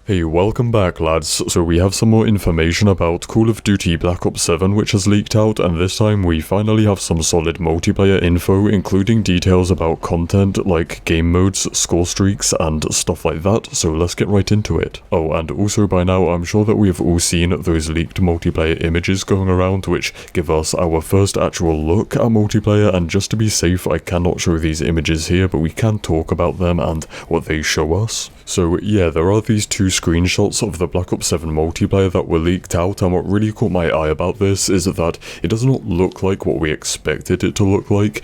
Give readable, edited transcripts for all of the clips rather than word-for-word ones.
Hey, welcome back lads. So we have some more information about Call of Duty Black Ops 7 which has leaked out, and this time we finally have some solid multiplayer info, including details about content like game modes, score streaks and stuff like that, so let's get right into it. Oh, and also by now I'm sure that we have all seen those leaked multiplayer images going around which give us our first actual look at multiplayer, and just to be safe I cannot show these images here, but we can talk about them and what they show us. So yeah, there are these two screenshots of the Black Ops 7 multiplayer that were leaked out, and what really caught my eye about this is that it does not look like what we expected it to look like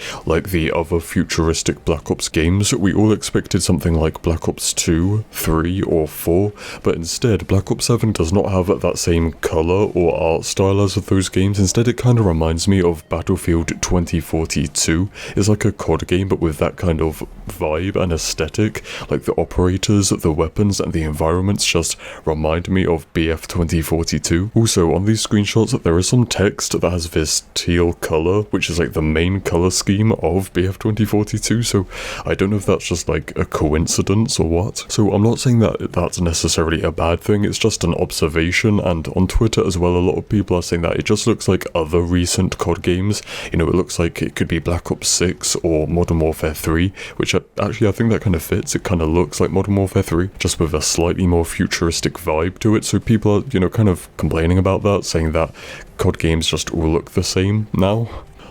the other futuristic Black Ops games. We all expected something like Black Ops 2, 3 or 4, but instead Black Ops 7 does not have that same colour or art style as of those games. Instead it kind of reminds me of Battlefield 2042. It's like a COD game but with that kind of vibe and aesthetic, like the operators, the weapons and the environments just remind me of BF 2042. Also on these screenshots there is some text that has this teal colour, which is like the main colour scheme of BF 2042, so I don't know if that's just like a coincidence or what. So I'm not saying that that's necessarily a bad thing, it's just an observation, and on Twitter as well a lot of people are saying that it just looks like other recent COD games. You know, it looks like it could be Black Ops 6 or Modern Warfare 3, which actually I think that kind of fits. It kind of looks like Modern Warfare 3, just with a slightly more futuristic vibe to it, so people are, you know, kind of complaining about that, saying that COD games just all look the same now.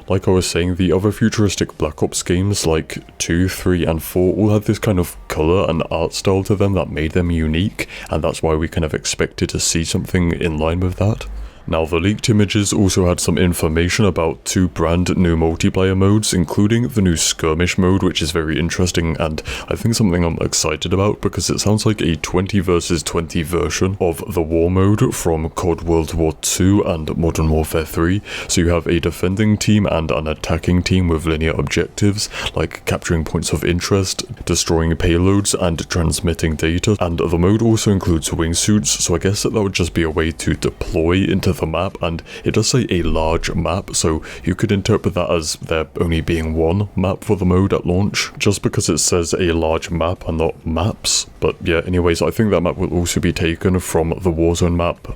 Like I was saying, the other futuristic Black Ops games like 2, 3 and 4 all had this kind of colour and art style to them that made them unique, and that's why we kind of expected to see something in line with that. Now, the leaked images also had some information about two brand new multiplayer modes, including the new skirmish mode, which is very interesting and I think something I'm excited about because it sounds like a 20 versus 20 version of the war mode from COD World War II and Modern Warfare 3. So you have a defending team and an attacking team with linear objectives like capturing points of interest, destroying payloads and transmitting data, and the mode also includes wingsuits, so I guess that would just be a way to deploy into the map, and it does say a large map, so you could interpret that as there only being one map for the mode at launch, just because it says a large map and not maps. But yeah, anyways, I think that map will also be taken from the Warzone map,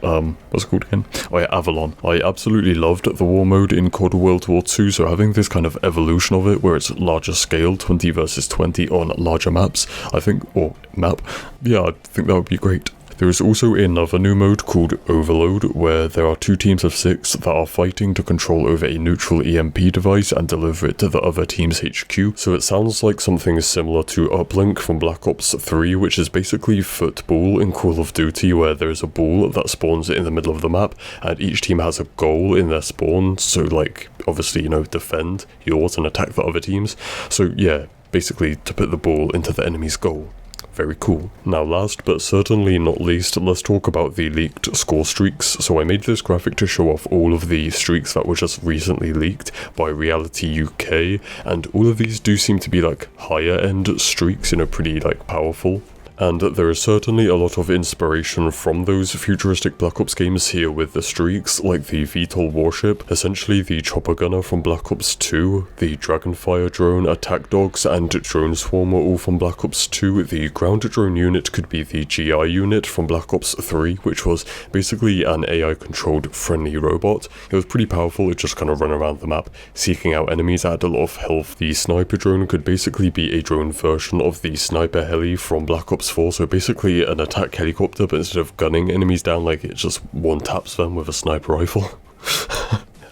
what's it called again? Oh yeah, Avalon. I absolutely loved the war mode in COD World War II, so having this kind of evolution of it where it's larger scale, 20 versus 20 on larger maps, I think, or map, yeah, I think that would be great. There is also another new mode called Overload, where there are two teams of 6 that are fighting to control over a neutral EMP device and deliver it to the other team's HQ. So it sounds like something similar to Uplink from Black Ops 3, which is basically football in Call of Duty, where there is a ball that spawns in the middle of the map and each team has a goal in their spawn, so like obviously, you know, defend yours and attack the other teams. So yeah, basically to put the ball into the enemy's goal. Very cool. Now last but certainly not least, let's talk about the leaked score streaks. So I made this graphic to show off all of the streaks that were just recently leaked by Reality UK, and all of these do seem to be like higher end streaks, you know, pretty like powerful. And there is certainly a lot of inspiration from those futuristic Black Ops games here with the streaks, like the VTOL warship, essentially the chopper gunner from Black Ops 2, the Dragonfire drone, attack dogs and drone swarm were all from Black Ops 2, the ground drone unit could be the GI unit from Black Ops 3, which was basically an AI controlled friendly robot. It was pretty powerful, it just kind of ran around the map seeking out enemies, had a lot of health. The sniper drone could basically be a drone version of the sniper heli from Black Ops 4, so basically an attack helicopter, but instead of gunning enemies down, like it just one-taps them with a sniper rifle.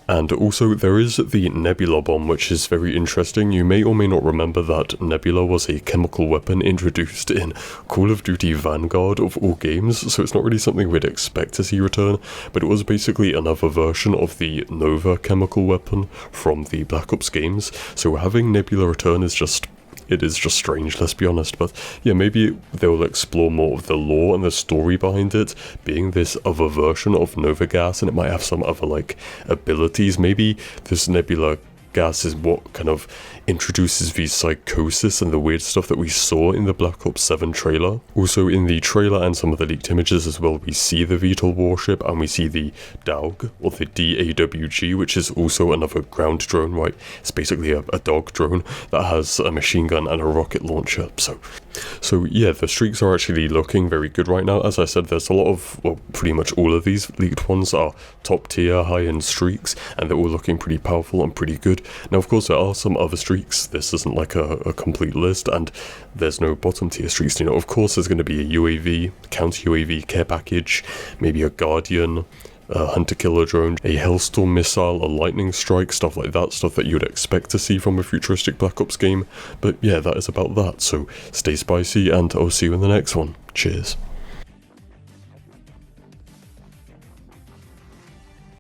And also there is the Nebula bomb, which is very interesting. You may or may not remember that Nebula was a chemical weapon introduced in Call of Duty Vanguard of all games, so it's not really something we'd expect to see return, but it was basically another version of the Nova chemical weapon from the Black Ops games, so having Nebula return is just strange, let's be honest. But yeah, maybe they'll explore more of the lore and the story behind it, being this other version of Nova Gas, and it might have some other like abilities. Maybe this Nebula gas is what kind of introduces the psychosis and the weird stuff that we saw in the Black Ops 7 trailer. Also in the trailer and some of the leaked images as well, we see the VTOL warship and we see the DAWG, or the DAWG, which is also another ground drone, right? It's basically a dog drone that has a machine gun and a rocket launcher. So yeah, the streaks are actually looking very good right now. As I said, there's a lot of, well, pretty much all of these leaked ones are top tier, high-end streaks, and they're all looking pretty powerful and pretty good. Now, of course, there are some other streaks. This isn't like a complete list, and there's no bottom tier streaks. You know, of course, there's going to be a UAV, counter UAV care package, maybe a Guardian, a hunter-killer drone, a Hellstorm missile, a lightning strike, stuff like that, stuff that you'd expect to see from a futuristic Black Ops game. But yeah, that is about that, so stay spicy, and I'll see you in the next one. Cheers.